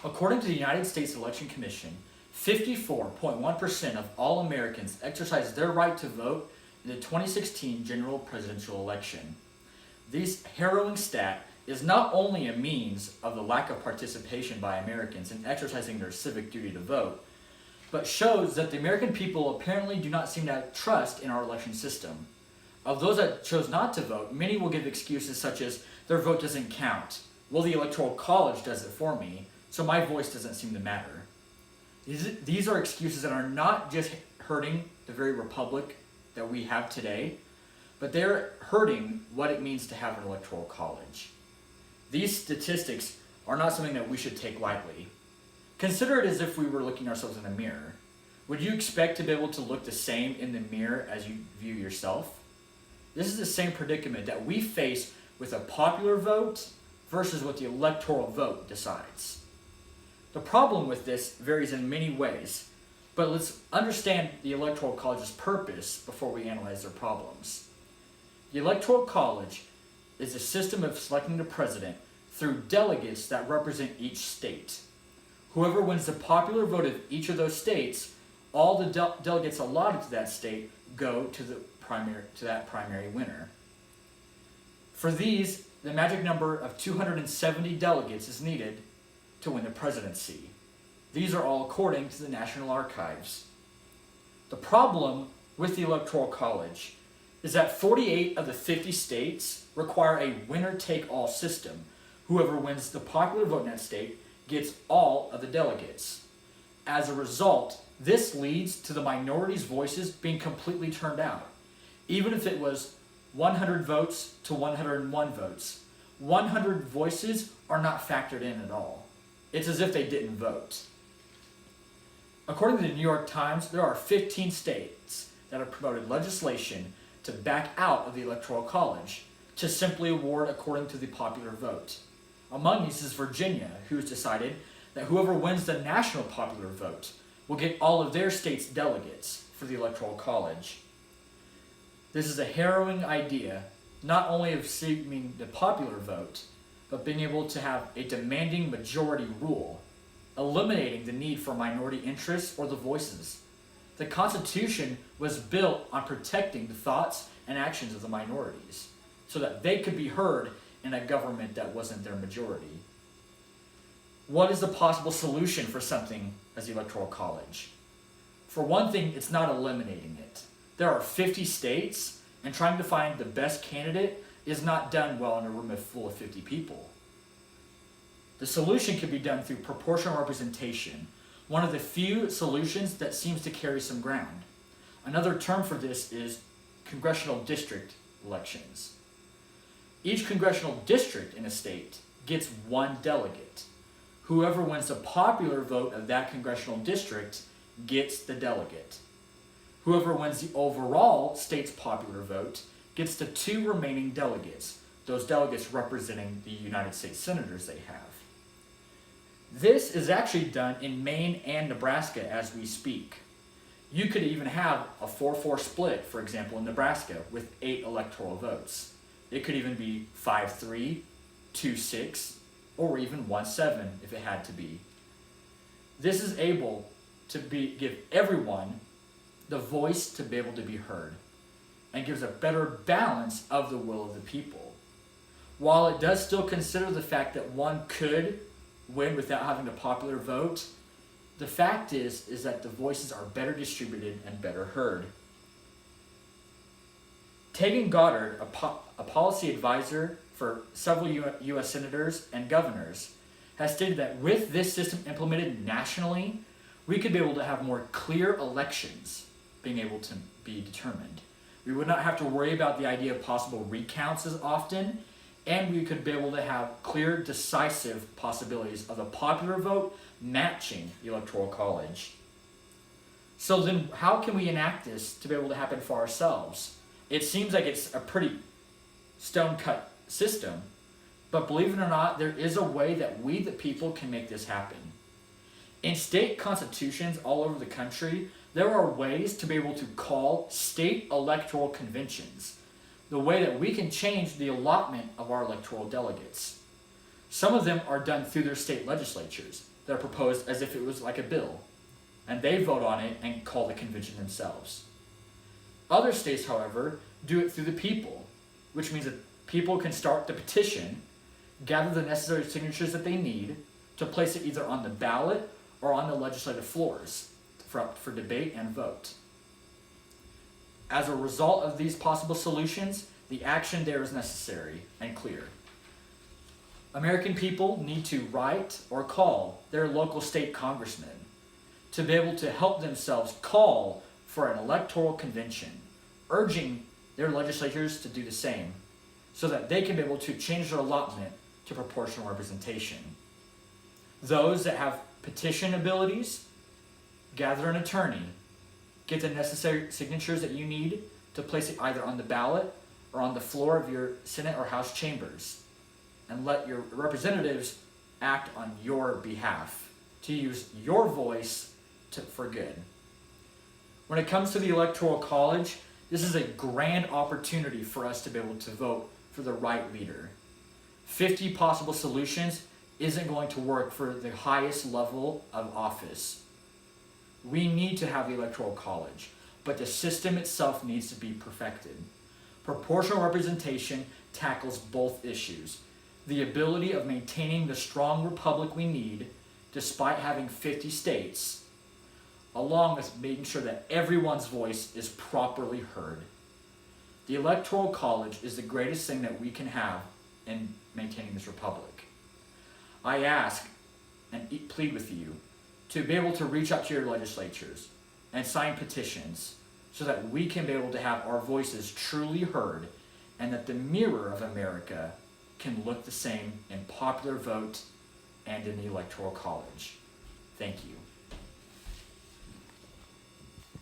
According to the United States Election Commission, 54.1% of all Americans exercised their right to vote in the 2016 general presidential election. This harrowing stat is not only a means of the lack of participation by Americans in exercising their civic duty to vote, but shows that the American people apparently do not seem to have trust in our election system. Of those that chose not to vote, many will give excuses such as, their vote doesn't count, well, the Electoral College does it for me, so my voice doesn't seem to matter. These are excuses that are not just hurting the very republic that we have today, but they're hurting what it means to have an Electoral College. These statistics are not something that we should take lightly. Consider it as if we were looking ourselves in a mirror. Would you expect to be able to look the same in the mirror as you view yourself? This is the same predicament that we face with a popular vote versus what the electoral vote decides. The problem with this varies in many ways, but let's understand the Electoral College's purpose before we analyze their problems. The Electoral College is a system of selecting the president through delegates that represent each state. Whoever wins the popular vote of each of those states, all the delegates allotted to that state go to that primary winner. For these, the magic number of 270 delegates is needed to win the presidency. These are all according to the National Archives. The problem with the Electoral College is that 48 of the 50 states require a winner-take-all system. Whoever wins the popular vote in that state gets all of the delegates. As a result, this leads to the minority's voices being completely turned out. Even if it was 100 votes to 101 votes, 100 voices are not factored in at all. It's as if they didn't vote. According to the New York Times, there are 15 states that have promoted legislation to back out of the Electoral College, to simply award according to the popular vote. Among these is Virginia, who has decided that whoever wins the national popular vote will get all of their state's delegates for the Electoral College. This is a harrowing idea, not only of seeking the popular vote, but being able to have a demanding majority rule, eliminating the need for minority interests or the voices. The Constitution was built on protecting the thoughts and actions of the minorities, so that they could be heard in a government that wasn't their majority. What is the possible solution for something as the Electoral College? For one thing, it's not eliminating it. There are 50 states, and trying to find the best candidate is not done well in a room full of 50 people. The solution can be done through proportional representation, one of the few solutions that seems to carry some ground. Another term for this is congressional district elections. Each congressional district in a state gets one delegate. Whoever wins the popular vote of that congressional district gets the delegate. Whoever wins the overall state's popular vote gets the two remaining delegates, those delegates representing the United States senators they have. This is actually done in Maine and Nebraska as we speak. You could even have a 4-4 split, for example, in Nebraska with 8 electoral votes. It could even be 5-3, 2-6, or even 1-7 if it had to be. This is able to give everyone the voice to be able to be heard, and gives a better balance of the will of the people. While it does still consider the fact that one could win without having a popular vote, the fact is that the voices are better distributed and better heard. Tegan Goddard, a policy advisor for several U.S. senators and governors, has stated that with this system implemented nationally, we could be able to have more clear elections being able to be determined. We would not have to worry about the idea of possible recounts as often, and we could be able to have clear, decisive possibilities of the popular vote matching the Electoral College. So then how can we enact this to be able to happen for ourselves? It seems like it's a pretty stone-cut system, but believe it or not, there is a way that we, the people, can make this happen. In state constitutions all over the country, there are ways to be able to call state electoral conventions, the way that we can change the allotment of our electoral delegates. Some of them are done through their state legislatures that are proposed as if it was like a bill, and they vote on it and call the convention themselves. Other states, however, do it through the people, which means that people can start the petition, gather the necessary signatures that they need to place it either on the ballot or on the legislative floors for debate and vote. As a result of these possible solutions, the action there is necessary and clear. American people need to write or call their local state congressmen to be able to help themselves call for an electoral convention, urging their legislatures to do the same so that they can be able to change their allotment to proportional representation. Those that have petition abilities, gather an attorney, get the necessary signatures that you need to place it either on the ballot or on the floor of your Senate or House chambers, and let your representatives act on your behalf, to use your voice for good. When it comes to the Electoral College, this is a grand opportunity for us to be able to vote for the right leader. 50 possible solutions isn't going to work for the highest level of office. We need to have the Electoral College, but the system itself needs to be perfected. Proportional representation tackles both issues: the ability of maintaining the strong republic we need despite having 50 states, along with making sure that everyone's voice is properly heard. The Electoral College is the greatest thing that we can have in maintaining this republic. I ask and plead with you to be able to reach out to your legislatures and sign petitions so that we can be able to have our voices truly heard and that the mirror of America can look the same in popular vote and in the Electoral College. Thank you.